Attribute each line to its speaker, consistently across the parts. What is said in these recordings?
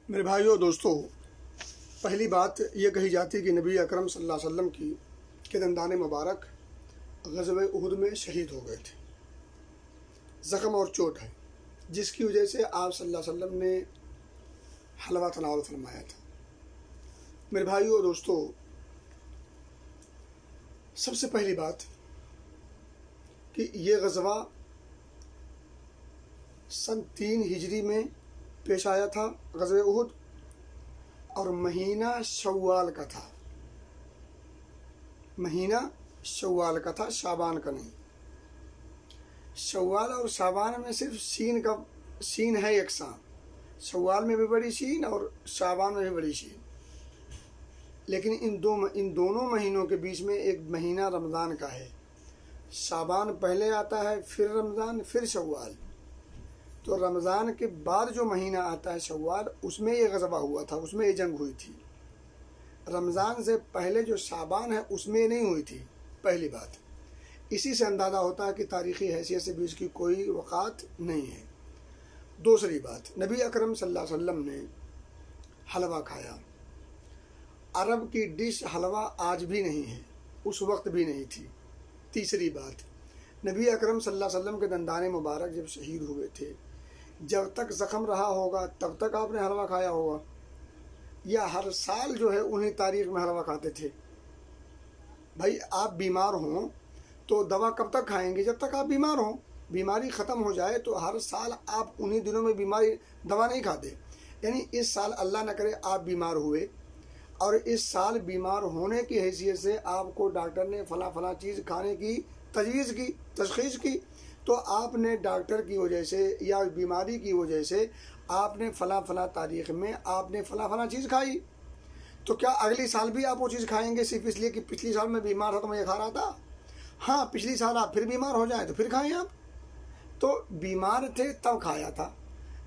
Speaker 1: میرے بھائیوں دوستوں، پہلی بات یہ کہی جاتی ہے کہ نبی اکرم صلی اللہ علیہ وسلم کے دندان مبارک غزوہ احد میں شہید ہو گئے تھے، زخم اور چوٹ ہے، جس کی وجہ سے آپ صلی اللہ علیہ وسلم نے حلوہ تناول فرمایا تھا۔ میرے بھائیوں دوستوں، سب سے پہلی بات کہ یہ غزوہ سن 3 ہجری میں پیش آیا تھا، غزوہ احد، اور مہینہ شوال کا تھا، مہینہ شوال کا تھا، شعبان کا نہیں۔ شوال اور شعبان میں صرف سین ہے یکساں، شوال میں بھی بڑی سین اور شعبان میں بھی بڑی سین، لیکن ان دونوں مہینوں کے بیچ میں ایک مہینہ رمضان کا ہے۔ شعبان پہلے آتا ہے، پھر رمضان، پھر شوال۔ تو رمضان کے بعد جو مہینہ آتا ہے شوال، اس میں یہ غزوہ ہوا تھا، اس میں یہ جنگ ہوئی تھی۔ رمضان سے پہلے جو شعبان ہے اس میں نہیں ہوئی تھی، پہلی بات۔ اسی سے اندازہ ہوتا ہے کہ تاریخی حیثیت سے بھی اس کی کوئی وقعت نہیں ہے۔ دوسری بات، نبی اکرم صلی اللہ علیہ وسلم نے حلوہ کھایا۔ عرب کی ڈش حلوہ آج بھی نہیں ہے، اس وقت بھی نہیں تھی۔ تیسری بات، نبی اکرم صلی اللہ علیہ وسلم کے دندان مبارک جب شہید ہوئے تھے، جب تک زخم رہا ہوگا تب تک آپ نے حلوہ کھایا ہوگا، یا ہر سال جو ہے انہی تاریخ میں حلوہ کھاتے تھے؟ بھائی آپ بیمار ہوں تو دوا کب تک کھائیں گے؟ جب تک آپ بیمار ہوں۔ بیماری ختم ہو جائے تو ہر سال آپ انہی دنوں میں دوا نہیں کھاتے۔ یعنی اس سال اللہ نہ کرے آپ بیمار ہوئے، اور اس سال بیمار ہونے کی حیثیت سے آپ کو ڈاکٹر نے فلاں چیز کھانے کی تجویز کی، تشخیص کی، تو آپ نے ڈاکٹر کی وجہ سے یا بیماری کی وجہ سے آپ نے فلاں تاریخ میں آپ نے فلاں چیز کھائی، تو کیا اگلی سال بھی آپ وہ چیز کھائیں گے صرف اس لیے کہ پچھلی سال میں بیمار تھا تو میں یہ کھا رہا تھا؟ ہاں، پچھلی سال آپ پھر بیمار ہو جائیں تو پھر کھائیں آپ۔ تو بیمار تھے تب کھایا تھا،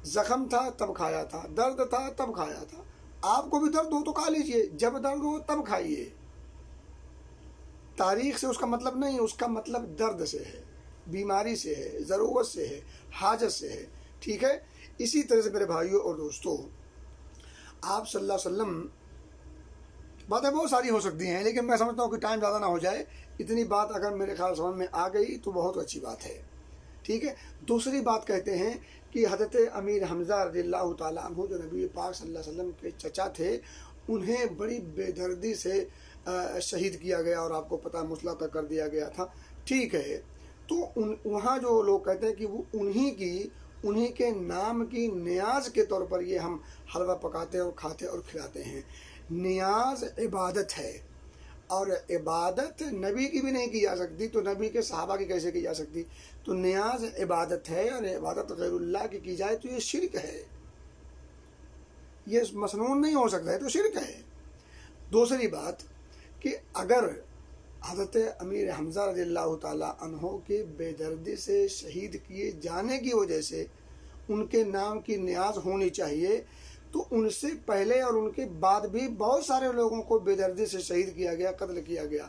Speaker 1: زخم تھا تب کھایا تھا، درد تھا تب کھایا تھا۔ آپ کو بھی درد ہو تو کھا لیجئے، جب درد ہو تب کھائیے۔ تاریخ سے اس کا مطلب نہیں، اس کا مطلب درد سے ہے، بیماری سے ہے، ضرورت سے ہے، حاجت سے ہے، ٹھیک ہے؟ اسی طرح سے میرے بھائیوں اور دوستوں، آپ صلی اللہ علیہ وسلم، باتیں بہت ساری ہو سکتی ہیں لیکن میں سمجھتا ہوں کہ ٹائم زیادہ نہ ہو جائے، اتنی بات اگر میرے خیال سمجھ میں آ گئی تو بہت اچھی بات ہے، ٹھیک ہے؟ دوسری بات کہتے ہیں کہ حضرت امیر حمزہ رضی اللہ تعالیٰ عنہ جو نبی پاک صلی اللہ علیہ وسلم کے چچا تھے، انہیں بڑی بے دردی سے شہید کیا گیا، اور آپ کو پتہ مسلح تک کر دیا گیا تھا، ٹھیک ہے؟ تو وہاں جو لوگ کہتے ہیں کہ وہ انہی کے نام کی نیاز کے طور پر یہ ہم حلوہ پکاتے اور کھاتے اور کھلاتے ہیں۔ نیاز عبادت ہے، اور عبادت نبی کی بھی نہیں کی جا سکتی تو نبی کے صحابہ کی کیسے کی جا سکتی؟ تو نیاز عبادت ہے، اور عبادت غیر اللہ کی جائے تو یہ شرک ہے، یہ مسنون نہیں ہو سکتا ہے، تو شرک ہے۔ دوسری بات کہ اگر حضرت امیر حمزہ رضی اللہ تعالیٰ عنہ کے بے دردی سے شہید کیے جانے کی وجہ سے ان کے نام کی نیاز ہونی چاہیے، تو ان سے پہلے اور ان کے بعد بھی بہت سارے لوگوں کو بے دردی سے شہید کیا گیا، قتل کیا گیا۔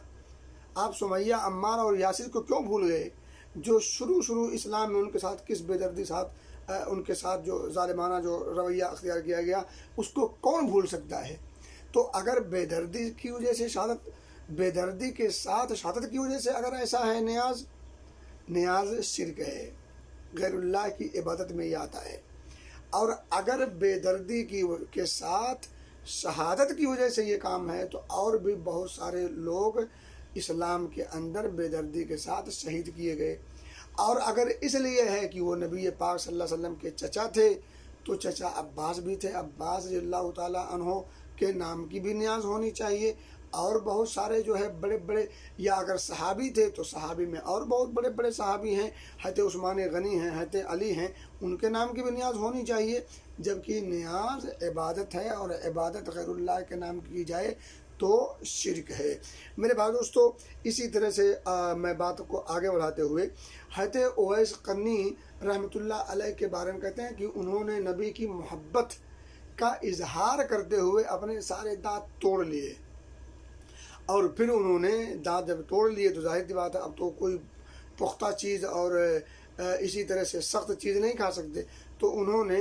Speaker 1: آپ سمیہ، عمار اور یاسر کو کیوں بھول گئے؟ جو شروع اسلام میں ان کے ساتھ کس بے دردی ان کے ساتھ جو ظالمانہ جو رویہ اختیار کیا گیا، اس کو کون بھول سکتا ہے؟ تو اگر بے دردی کی وجہ سے بے دردی کے ساتھ شہادت کی وجہ سے اگر ایسا ہے، نیاز شرک ہے، غیر اللہ کی عبادت میں یہ آتا ہے۔ اور اگر بے دردی کے ساتھ شہادت کی وجہ سے یہ کام ہے تو اور بھی بہت سارے لوگ اسلام کے اندر بے دردی کے ساتھ شہید کیے گئے۔ اور اگر اس لیے ہے کہ وہ نبی پاک صلی اللہ علیہ وسلم کے چچا تھے تو چچا عباس بھی تھے، عباس رضی اللہ تعالیٰ عنہ کے نام کی بھی نیاز ہونی چاہیے۔ اور بہت سارے جو ہے بڑے، یا اگر صحابی تھے تو صحابی میں اور بہت بڑے صحابی ہیں، حضرت عثمان غنی ہیں، حضرت علی ہیں، ان کے نام کی بھی نیاز ہونی چاہیے۔ جبکہ نیاز عبادت ہے، اور عبادت غیر اللہ کے نام کی جائے تو شرک ہے۔ میرے بھائی دوستو، اسی طرح سے میں بات کو آگے بڑھاتے ہوئے حضرت اویس قرنی رحمۃ اللہ علیہ کے بارے میں کہتے ہیں کہ انہوں نے نبی کی محبت کا اظہار کرتے ہوئے اپنے سارے دانت توڑ لیے، اور پھر انہوں نے دانت جب توڑ لیے تو ظاہر سی بات ہے اب تو کوئی پختہ چیز اور اسی طرح سے سخت چیز نہیں کھا سکتے، تو انہوں نے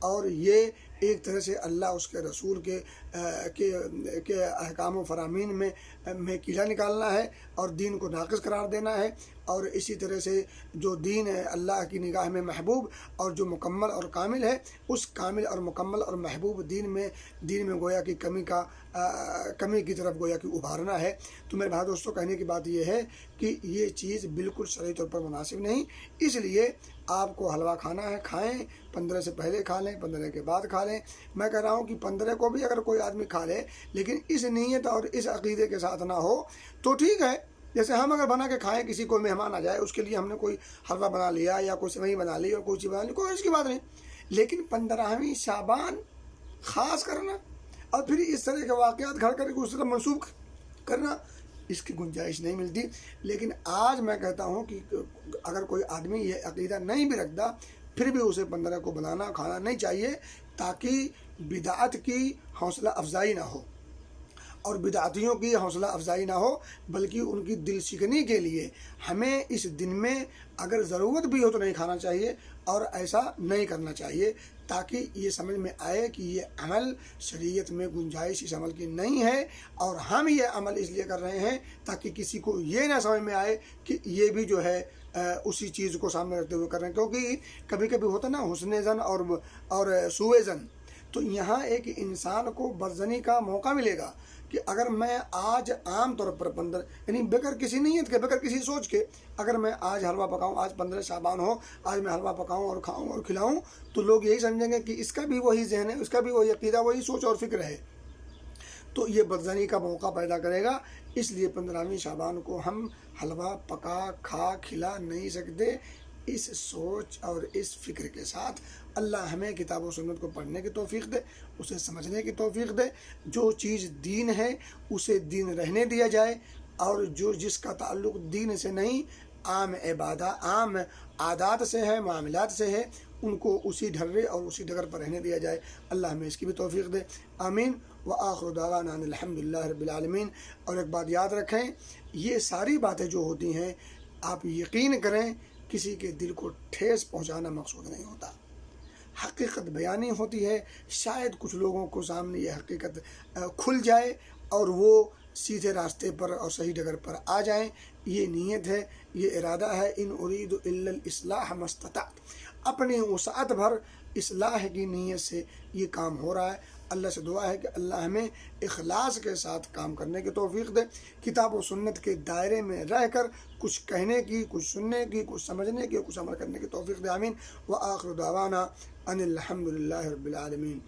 Speaker 1: اور یہ ایک طرح سے اللہ اس کے رسول کے احکام و فرامین میں کیڑا نکالنا ہے اور دین کو ناقص قرار دینا ہے، اور اسی طرح سے جو دین ہے اللہ کی نگاہ میں محبوب اور جو مکمل اور کامل ہے، اس کامل اور مکمل اور محبوب دین میں گویا کی کمی کی طرف گویا کہ ابھارنا ہے۔ تو میرے بھائی دوستوں، کہنے کی بات یہ ہے کہ یہ چیز بالکل شرعی طور پر مناسب نہیں، اس لیے آپ کو حلوہ کھانا ہے کھائیں، 15 سے پہلے کھا لیں، 15 کے بعد کھا لیں۔ میں کہہ رہا ہوں کہ 15 کو بھی اگر کوئی آدمی کھا لے لیکن اس نیت اور اس عقیدے کے ساتھ نہ ہو تو ٹھیک ہے۔ جیسے ہم اگر بنا کے کھائیں، کسی کو مہمان آ جائے، اس کے لیے ہم نے کوئی حلوہ بنا لیا یا کوئی سیوئی بنا لی اور کوئی چیز بنا لی، کوئی اس کی بات نہیں، لیکن 15ویں شعبان خاص کرنا اور پھر اس طرح کے واقعات گھڑ کر کے اس طرح منسوخ کرنا، اس کی گنجائش نہیں ملتی۔ لیکن آج میں کہتا ہوں کہ اگر کوئی آدمی یہ عقیدہ نہیں بھی رکھتا، پھر بھی اسے 15 کو بنانا کھانا نہیں چاہیے، تاکہ بدعت کی حوصلہ افزائی نہ ہو اور بدعتیوں کی حوصلہ افزائی نہ ہو، بلکہ ان کی دل شکنی کے لیے ہمیں اس دن میں اگر ضرورت بھی ہو تو نہیں کھانا چاہیے اور ایسا نہیں کرنا چاہیے، تاکہ یہ سمجھ میں آئے کہ یہ عمل شریعت میں گنجائش اس عمل کی نہیں ہے، اور ہم یہ عمل اس لیے کر رہے ہیں تاکہ کسی کو یہ نہ سمجھ میں آئے کہ یہ بھی جو ہے اسی چیز کو سامنے رکھتے ہوئے کر رہے ہیں، کیونکہ کبھی کبھی ہوتا نا حسن زن اور سوء زن، تو یہاں ایک انسان کو برزنی کا موقع ملے گا کہ اگر میں آج عام طور پر 15 یعنی بغیر کسی نیت کے، بغیر کسی سوچ کے، اگر میں آج حلوہ پکاؤں، آج 15 شعبان ہو، آج میں حلوہ پکاؤں اور کھاؤں اور کھلاؤں، تو لوگ یہی سمجھیں گے کہ اس کا بھی وہی ذہن ہے، اس کا بھی وہی عقیدہ، وہی سوچ اور فکر ہے، تو یہ بدزنی کا موقع پیدا کرے گا۔ اس لیے 15ویں شعبان کو ہم حلوہ پکا کھا کھلا نہیں سکتے۔ اس سوچ اور اس فکر کے ساتھ اللہ ہمیں کتاب و سنت کو پڑھنے کی توفیق دے، اسے سمجھنے کی توفیق دے، جو چیز دین ہے اسے دین رہنے دیا جائے، اور جس کا تعلق دین سے نہیں، عام عادات سے ہے، معاملات سے ہے، ان کو اسی ڈھرے اور اسی ڈگر پر رہنے دیا جائے۔ اللہ ہمیں اس کی بھی توفیق دے، آمین۔ وآخر دعوانا ان الحمدللہ رب العالمین۔ اور ایک بات یاد رکھیں، یہ ساری باتیں جو ہوتی ہیں، آپ یقین کریں کسی کے دل کو ٹھیس پہنچانا مقصود نہیں ہوتا، حقیقت بیانی ہوتی ہے۔ شاید کچھ لوگوں کو سامنے یہ حقیقت کھل جائے اور وہ سیدھے راستے پر اور صحیح ڈگر پر آ جائیں، یہ نیت ہے، یہ ارادہ ہے۔ ان اريد الا الاصلاح ما استطعت، اپنی وسعت بھر اصلاح کی نیت سے یہ کام ہو رہا ہے۔ اللہ سے دعا ہے کہ اللہ ہمیں اخلاص کے ساتھ کام کرنے کی توفیق دے، کتاب و سنت کے دائرے میں رہ کر کچھ کہنے کی، کچھ سننے کی، کچھ سمجھنے کی، کچھ عمل کرنے کی توفیق دے، آمین۔ وآخر دعوانا ان الحمدللہ رب العالمین۔